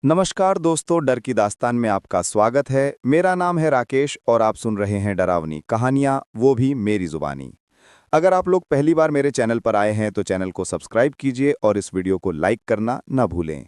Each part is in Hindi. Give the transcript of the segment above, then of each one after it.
नमस्कार दोस्तों, डर की दास्तान में आपका स्वागत है। मेरा नाम है राकेश और आप सुन रहे हैं डरावनी कहानियां, वो भी मेरी जुबानी। अगर आप लोग पहली बार मेरे चैनल पर आए हैं तो चैनल को सब्सक्राइब कीजिए और इस वीडियो को लाइक करना न भूलें।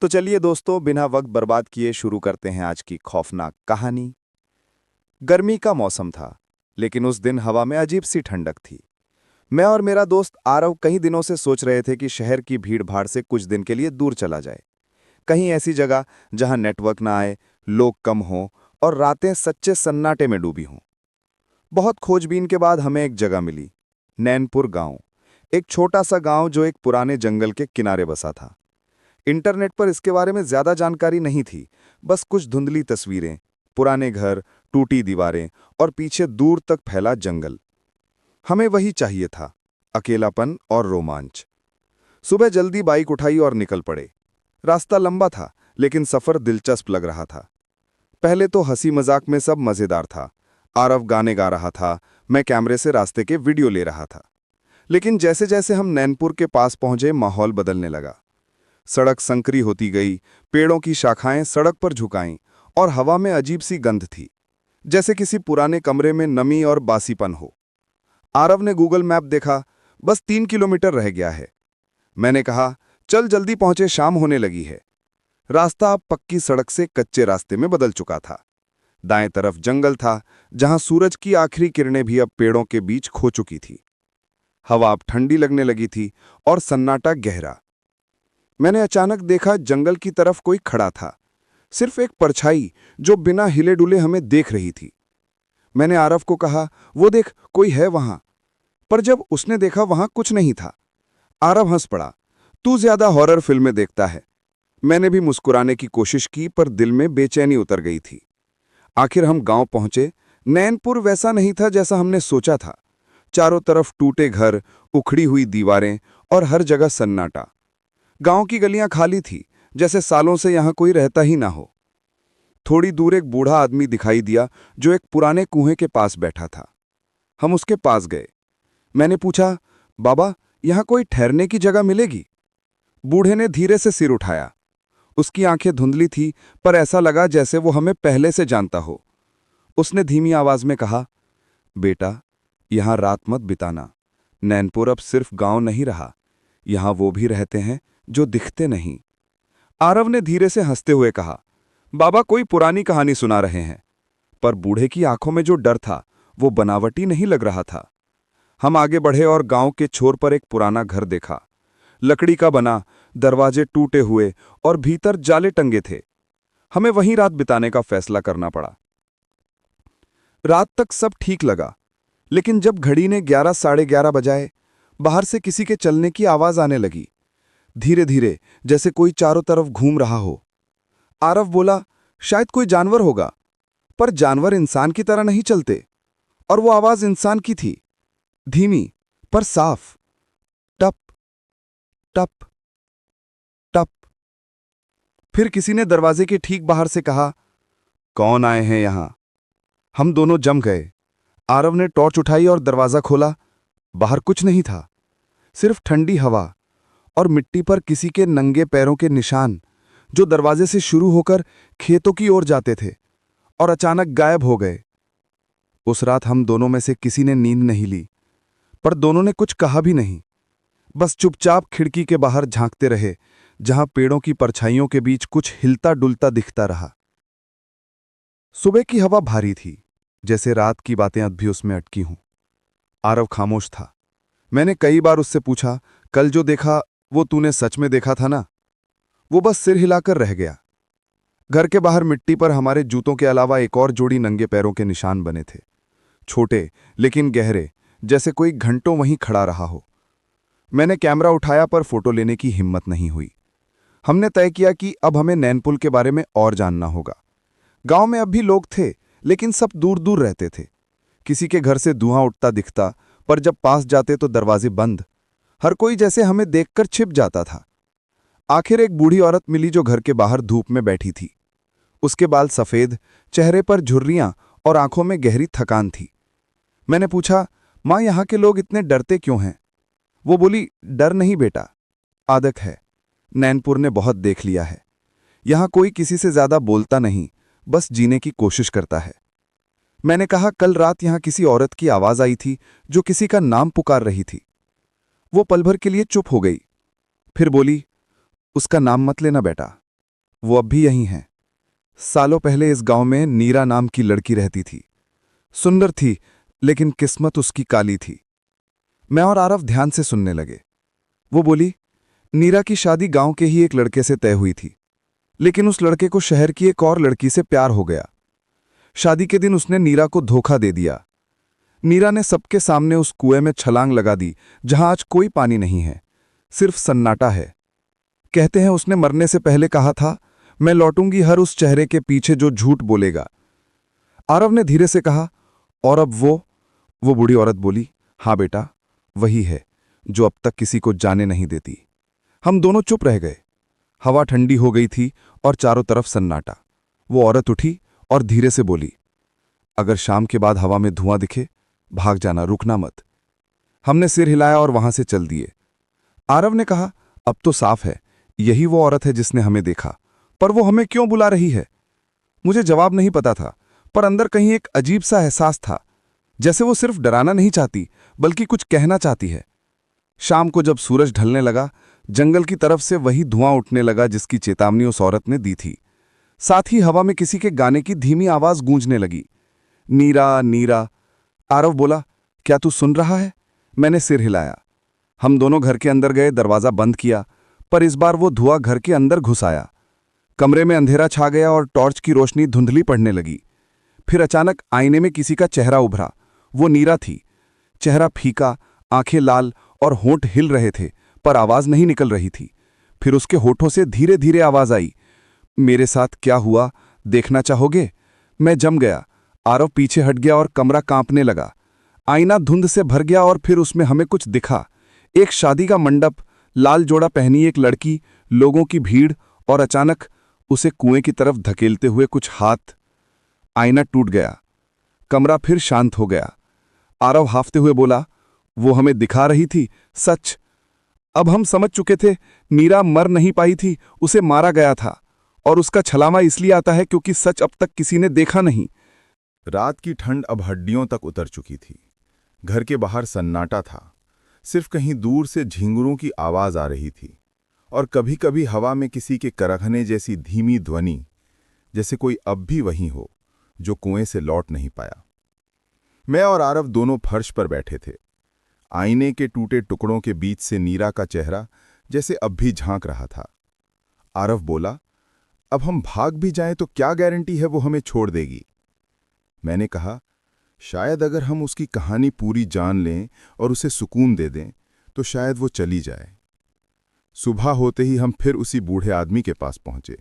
तो चलिए दोस्तों, बिना वक्त बर्बाद किए शुरू करते हैं आज की खौफनाक कहानी। गर्मी का मौसम था, लेकिन उस दिन हवा में अजीब सी ठंडक थी। मैं और मेरा दोस्त आरव कई दिनों से सोच रहे थे कि शहर की भीड़ भाड़ से कुछ दिन के लिए दूर चला जाए, कहीं ऐसी जगह जहां नेटवर्क ना आए, लोग कम हों और रातें सच्चे सन्नाटे में डूबी हों। बहुत खोजबीन के बाद हमें एक जगह मिली, नैनपुर गांव। एक छोटा सा गांव जो एक पुराने जंगल के किनारे बसा था। इंटरनेट पर इसके बारे में ज्यादा जानकारी नहीं थी, बस कुछ धुंधली तस्वीरें, पुराने घर, टूटी दीवारें और पीछे दूर तक फैला जंगल। हमें वही चाहिए था, अकेलापन और रोमांच। सुबह जल्दी बाइक उठाई और निकल पड़े। रास्ता लंबा था, लेकिन सफर दिलचस्प लग रहा था। पहले तो हंसी मजाक में सब मजेदार था। आरव गाने गा रहा था, मैं कैमरे से रास्ते के वीडियो ले रहा था। लेकिन जैसे जैसे हम नैनपुर के पास पहुंचे, माहौल बदलने लगा। सड़क संकरी होती गई, पेड़ों की शाखाएं सड़क पर झुकाईं और हवा में अजीब सी गंध थी, जैसे किसी पुराने कमरे में नमी और बासीपन हो। आरव ने गूगल मैप देखा, बस 3 किलोमीटर रह गया है। मैंने कहा, चल जल्दी पहुंचे, शाम होने लगी है। रास्ता अब पक्की सड़क से कच्चे रास्ते में बदल चुका था। दाएं तरफ जंगल था, जहां सूरज की आखिरी किरणें भी अब पेड़ों के बीच खो चुकी थी। हवा अब ठंडी लगने लगी थी और सन्नाटा गहरा। मैंने अचानक देखा, जंगल की तरफ कोई खड़ा था, सिर्फ एक परछाई जो बिना हिले डुले हमें देख रही थी। मैंने आरव को कहा, वो देख, कोई है वहां। पर जब उसने देखा, वहां कुछ नहीं था। आरव हंस पड़ा, तू ज्यादा हॉरर फिल्में देखता है। मैंने भी मुस्कुराने की कोशिश की, पर दिल में बेचैनी उतर गई थी। आखिर हम गांव पहुंचे। नैनपुर वैसा नहीं था जैसा हमने सोचा था। चारों तरफ टूटे घर, उखड़ी हुई दीवारें और हर जगह सन्नाटा। गांव की गलियां खाली थी, जैसे सालों से यहां कोई रहता ही ना हो। थोड़ी दूर एक बूढ़ा आदमी दिखाई दिया, जो एक पुराने कुएं के पास बैठा था। हम उसके पास गए। मैंने पूछा, बाबा, यहां कोई ठहरने की जगह मिलेगी? बूढ़े ने धीरे से सिर उठाया। उसकी आंखें धुंधली थी, पर ऐसा लगा जैसे वो हमें पहले से जानता हो। उसने धीमी आवाज में कहा, बेटा, यहां रात मत बिताना। नैनपुर अब सिर्फ गांव नहीं रहा, यहां वो भी रहते हैं जो दिखते नहीं। आरव ने धीरे से हंसते हुए कहा, बाबा कोई पुरानी कहानी सुना रहे हैं। पर बूढ़े की आंखों में जो डर था, वो बनावटी नहीं लग रहा था। हम आगे बढ़े और गांव के छोर पर एक पुराना घर देखा। लकड़ी का बना, दरवाजे टूटे हुए और भीतर जाले टंगे थे। हमें वहीं रात बिताने का फैसला करना पड़ा। रात तक सब ठीक लगा, लेकिन जब घड़ी ने 11 साढ़े 11 बजाए, बाहर से किसी के चलने की आवाज आने लगी, धीरे धीरे, जैसे कोई चारों तरफ घूम रहा हो। आरव बोला, शायद कोई जानवर होगा। पर जानवर इंसान की तरह नहीं चलते, और वो आवाज इंसान की थी, धीमी पर साफ। टप टप टप। फिर किसी ने दरवाजे के ठीक बाहर से कहा, कौन आए हैं यहां? हम दोनों जम गए। आरव ने टॉर्च उठाई और दरवाजा खोला। बाहर कुछ नहीं था, सिर्फ ठंडी हवा और मिट्टी पर किसी के नंगे पैरों के निशान, जो दरवाजे से शुरू होकर खेतों की ओर जाते थे और अचानक गायब हो गए। उस रात हम दोनों में से किसी ने नींद नहीं ली, पर दोनों ने कुछ कहा भी नहीं। बस चुपचाप खिड़की के बाहर झांकते रहे, जहां पेड़ों की परछाइयों के बीच कुछ हिलता डुलता दिखता रहा। सुबह की हवा भारी थी, जैसे रात की बातें अब भी उसमें अटकी हों। आरव खामोश था। मैंने कई बार उससे पूछा, कल जो देखा वो तूने सच में देखा था ना? वो बस सिर हिलाकर रह गया। घर के बाहर मिट्टी पर हमारे जूतों के अलावा एक और जोड़ी नंगे पैरों के निशान बने थे, छोटे लेकिन गहरे, जैसे कोई घंटों वहीं खड़ा रहा हो। मैंने कैमरा उठाया, पर फोटो लेने की हिम्मत नहीं हुई। हमने तय किया कि अब हमें नैनपुर के बारे में और जानना होगा। गांव में अब भी लोग थे, लेकिन सब दूर दूर रहते थे। किसी के घर से धुआं उठता दिखता, पर जब पास जाते तो दरवाजे बंद। हर कोई जैसे हमें देखकर छिप जाता था। आखिर एक बूढ़ी औरत मिली, जो घर के बाहर धूप में बैठी थी। उसके बाल सफेद, चेहरे पर झुर्रियां और आंखों में गहरी थकान थी। मैंने पूछा, मां, यहां के लोग इतने डरते क्यों हैं? वो बोली, डर नहीं बेटा, आदत है। नैनपुर ने बहुत देख लिया है। यहाँ कोई किसी से ज्यादा बोलता नहीं, बस जीने की कोशिश करता है। मैंने कहा, कल रात यहाँ किसी औरत की आवाज आई थी जो किसी का नाम पुकार रही थी। वो पल भर के लिए चुप हो गई, फिर बोली, उसका नाम मत लेना बेटा, वो अब भी यहीं है। सालों पहले इस गांव में नीरा नाम की लड़की रहती थी। सुंदर थी, लेकिन किस्मत उसकी काली थी। मैं और आरव ध्यान से सुनने लगे। वो बोली, नीरा की शादी गांव के ही एक लड़के से तय हुई थी, लेकिन उस लड़के को शहर की एक और लड़की से प्यार हो गया। शादी के दिन उसने नीरा को धोखा दे दिया। नीरा ने सबके सामने उस कुएं में छलांग लगा दी जहां आज कोई पानी नहीं है, सिर्फ सन्नाटा है। कहते हैं उसने मरने से पहले कहा था, मैं लौटूंगी हर उस चेहरे के पीछे जो झूठ बोलेगा। आरव ने धीरे से कहा, और अब वो बूढ़ी औरत बोली, हाँ बेटा, वही है जो अब तक किसी को जाने नहीं देती। हम दोनों चुप रह गए। हवा ठंडी हो गई थी और चारों तरफ सन्नाटा। वो औरत उठी और धीरे से बोली, अगर शाम के बाद हवा में धुआं दिखे, भाग जाना, रुकना मत। हमने सिर हिलाया और वहां से चल दिए। आरव ने कहा, अब तो साफ है, यही वो औरत है जिसने हमें देखा, पर वो हमें क्यों बुला रही है? मुझे जवाब नहीं पता था, पर अंदर कहीं एक अजीब सा एहसास था, जैसे वो सिर्फ डराना नहीं चाहती, बल्कि कुछ कहना चाहती है। शाम को जब सूरज ढलने लगा, जंगल की तरफ से वही धुआं उठने लगा जिसकी चेतावनी उस औरत ने दी थी। साथ ही हवा में किसी के गाने की धीमी आवाज गूंजने लगी, नीरा नीरा। आरव बोला, क्या तू सुन रहा है? मैंने सिर हिलाया। हम दोनों घर के अंदर गए, दरवाजा बंद किया, पर इस बार वो धुआं घर के अंदर घुस आया। कमरे में अंधेरा छा गया और टॉर्च की रोशनी धुंधली पड़ने लगी। फिर अचानक आईने में किसी का चेहरा उभरा। वो नीरा थी। चेहरा फीका, आंखें लाल और होंठ हिल रहे थे, पर आवाज नहीं निकल रही थी। फिर उसके होठों से धीरे धीरे आवाज आई, मेरे साथ क्या हुआ, देखना चाहोगे? मैं जम गया। आरव पीछे हट गया और कमरा कांपने लगा। आईना धुंध से भर गया और फिर उसमें हमें कुछ दिखा। एक शादी का मंडप, लाल जोड़ा पहनी एक लड़की, लोगों की भीड़, और अचानक उसे कुएं की तरफ धकेलते हुए कुछ हाथ। आईना टूट गया। कमरा फिर शांत हो गया। आरव हाफते हुए बोला, वो हमें दिखा रही थी, सच। अब हम समझ चुके थे, नीरा मर नहीं पाई थी, उसे मारा गया था। और उसका छलावा इसलिए आता है क्योंकि सच अब तक किसी ने देखा नहीं। रात की ठंड अब हड्डियों तक उतर चुकी थी। घर के बाहर सन्नाटा था। सिर्फ कहीं दूर से झिंगुरों की आवाज आ रही थी, और कभी कभी हवा में किसी के करखने जैसी धीमी ध्वनि, जैसे कोई अब भी वहीं हो जो कुएं से लौट नहीं पाया। मैं और आरव दोनों फर्श पर बैठे थे। आईने के टूटे टुकड़ों के बीच से नीरा का चेहरा जैसे अब भी झांक रहा था। आरव बोला, अब हम भाग भी जाएं तो क्या गारंटी है वो हमें छोड़ देगी? मैंने कहा, शायद अगर हम उसकी कहानी पूरी जान लें और उसे सुकून दे दें तो शायद वो चली जाए। सुबह होते ही हम फिर उसी बूढ़े आदमी के पास पहुंचे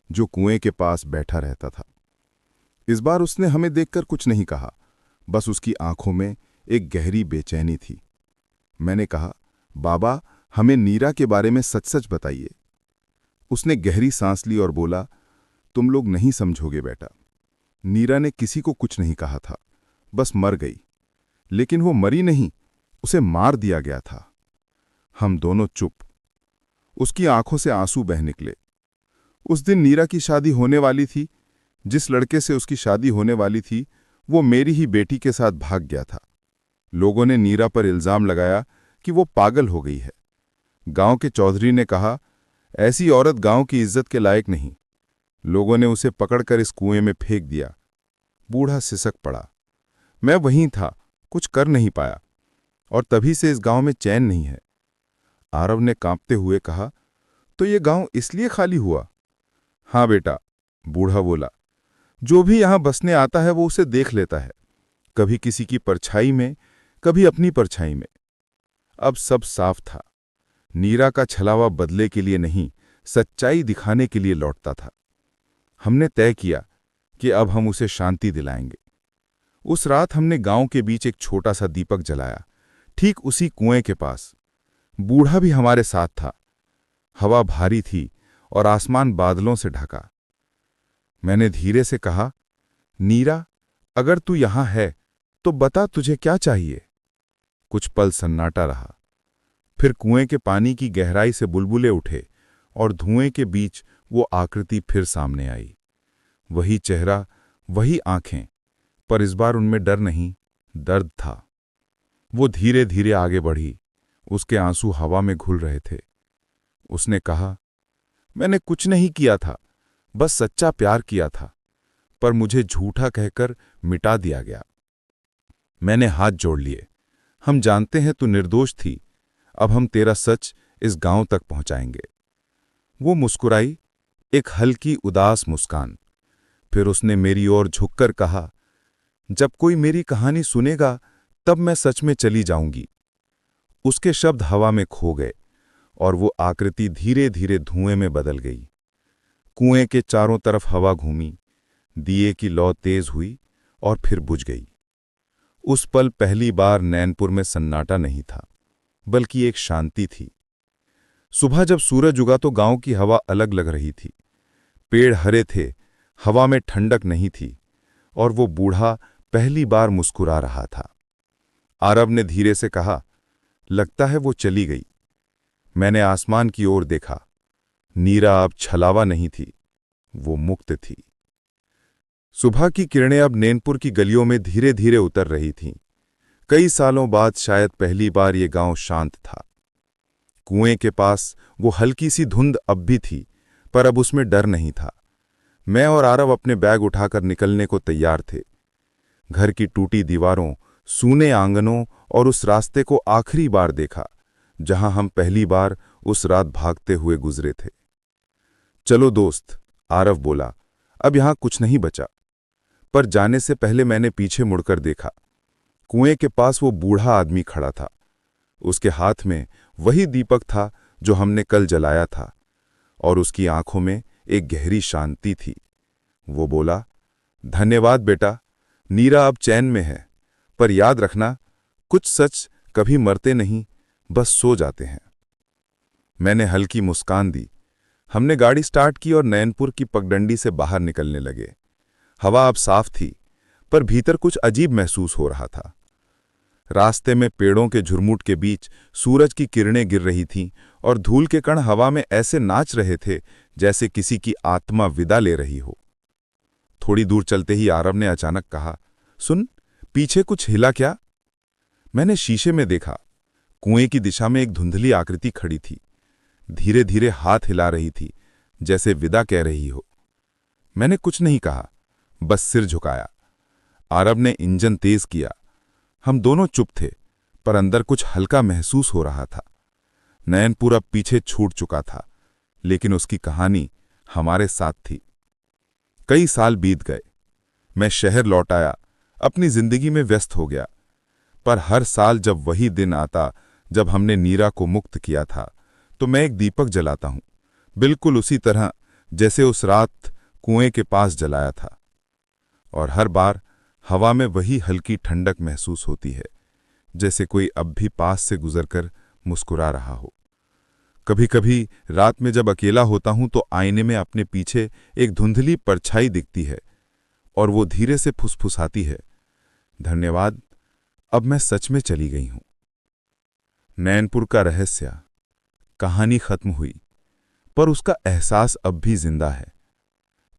जो कुएं के पास बैठा रहता था। इस बार उसने हमें देखकर कुछ नहीं कहा, बस उसकी आंखों में एक गहरी बेचैनी थी। मैंने कहा, बाबा, हमें नीरा के बारे में सच सच बताइए। उसने गहरी सांस ली और बोला, तुम लोग नहीं समझोगे बेटा। नीरा ने किसी को कुछ नहीं कहा था, बस मर गई। लेकिन वो मरी नहीं, उसे मार दिया गया था। हम दोनों चुप। उसकी आंखों से आंसू बह निकले। उस दिन नीरा की शादी होने वाली थी। जिस लड़के से उसकी शादी होने वाली थी वो मेरी ही बेटी के साथ भाग गया था। लोगों ने नीरा पर इल्जाम लगाया कि वो पागल हो गई है। गांव के चौधरी ने कहा, ऐसी औरत गांव की इज्जत के लायक नहीं। लोगों ने उसे पकड़कर इस कुएं में फेंक दिया। बूढ़ा सिसक पड़ा। मैं वहीं था, कुछ कर नहीं पाया, और तभी से इस गांव में चैन नहीं है। आरव ने कांपते हुए कहा, तो ये गांव इसलिए खाली हुआ? हाँ बेटा, बूढ़ा बोला, जो भी यहां बसने आता है वो उसे देख लेता है, कभी किसी की परछाई में, कभी अपनी परछाई में। अब सब साफ था। नीरा का छलावा बदले के लिए नहीं, सच्चाई दिखाने के लिए लौटता था। हमने तय किया कि अब हम उसे शांति दिलाएंगे। उस रात हमने गांव के बीच एक छोटा सा दीपक जलाया, ठीक उसी कुएं के पास। बूढ़ा भी हमारे साथ था। हवा भारी थी और आसमान बादलों से ढका। मैंने धीरे से कहा, नीरा, अगर तू यहां है तो बता तुझे क्या चाहिए? कुछ पल सन्नाटा रहा। फिर कुएं के पानी की गहराई से बुलबुले उठे और धुएं के बीच वो आकृति फिर सामने आई। वही चेहरा, वही आंखें, पर इस बार उनमें डर नहीं, दर्द था। वो धीरे धीरे आगे बढ़ी, उसके आंसू हवा में घुल रहे थे। उसने कहा, मैंने कुछ नहीं किया था, बस सच्चा प्यार किया था, पर मुझे झूठा कहकर मिटा दिया गया। मैंने हाथ जोड़ लिए। हम जानते हैं तू निर्दोष थी, अब हम तेरा सच इस गांव तक पहुंचाएंगे। वो मुस्कुराई, एक हल्की उदास मुस्कान। फिर उसने मेरी ओर झुककर कहा, जब कोई मेरी कहानी सुनेगा तब मैं सच में चली जाऊंगी। उसके शब्द हवा में खो गए और वो आकृति धीरे धीरे धुएं में बदल गई। कुएं के चारों तरफ हवा घूमी, दिए की लौ तेज हुई और फिर बुझ गई। उस पल पहली बार नैनपुर में सन्नाटा नहीं था, बल्कि एक शांति थी। सुबह जब सूरज उगा तो गांव की हवा अलग लग रही थी। पेड़ हरे थे, हवा में ठंडक नहीं थी, और वो बूढ़ा पहली बार मुस्कुरा रहा था। आरव ने धीरे से कहा, लगता है वो चली गई। मैंने आसमान की ओर देखा। नीरा अब छलावा नहीं थी, वो मुक्त थी। सुबह की किरणें अब नैनपुर की गलियों में धीरे धीरे उतर रही थीं। कई सालों बाद शायद पहली बार ये गांव शांत था। कुएं के पास वो हल्की सी धुंध अब भी थी, पर अब उसमें डर नहीं था। मैं और आरव अपने बैग उठाकर निकलने को तैयार थे। घर की टूटी दीवारों, सूने आंगनों और उस रास्ते को आखिरी बार देखा जहां हम पहली बार उस रात भागते हुए गुजरे थे। चलो दोस्त, आरव बोला, अब यहां कुछ नहीं बचा। पर जाने से पहले मैंने पीछे मुड़कर देखा। कुएं के पास वो बूढ़ा आदमी खड़ा था। उसके हाथ में वही दीपक था जो हमने कल जलाया था, और उसकी आंखों में एक गहरी शांति थी। वो बोला, धन्यवाद बेटा, नीरा अब चैन में है, पर याद रखना, कुछ सच कभी मरते नहीं, बस सो जाते हैं। मैंने हल्की मुस्कान दी। हमने गाड़ी स्टार्ट की और नैनपुर की पगडंडी से बाहर निकलने लगे। हवा अब साफ थी, पर भीतर कुछ अजीब महसूस हो रहा था। रास्ते में पेड़ों के झुरमुट के बीच सूरज की किरणें गिर रही थीं और धूल के कण हवा में ऐसे नाच रहे थे जैसे किसी की आत्मा विदा ले रही हो। थोड़ी दूर चलते ही आरव ने अचानक कहा, सुन, पीछे कुछ हिला क्या? मैंने शीशे में देखा। कुएं की दिशा में एक धुंधली आकृति खड़ी थी, धीरे धीरे हाथ हिला रही थी, जैसे विदा कह रही हो। मैंने कुछ नहीं कहा, बस सिर झुकाया। आरव ने इंजन तेज किया। हम दोनों चुप थे, पर अंदर कुछ हल्का महसूस हो रहा था। नैनपुर अब पीछे छूट चुका था, लेकिन उसकी कहानी हमारे साथ थी। कई साल बीत गए। मैं शहर लौट आया, अपनी जिंदगी में व्यस्त हो गया। पर हर साल जब वही दिन आता जब हमने नीरा को मुक्त किया था, तो मैं एक दीपक जलाता हूं, बिल्कुल उसी तरह जैसे उस रात कुएं के पास जलाया था। और हर बार हवा में वही हल्की ठंडक महसूस होती है, जैसे कोई अब भी पास से गुजरकर मुस्कुरा रहा हो। कभी कभी रात में जब अकेला होता हूं तो आईने में अपने पीछे एक धुंधली परछाई दिखती है, और वो धीरे से फुसफुसाती है, धन्यवाद, अब मैं सच में चली गई हूं। नैनपुर का रहस्य, कहानी खत्म हुई, पर उसका एहसास अब भी जिंदा है,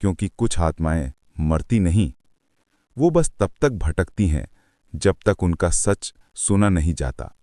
क्योंकि कुछ आत्माएं मरती नहीं, वो बस तब तक भटकती हैं जब तक उनका सच सुना नहीं जाता।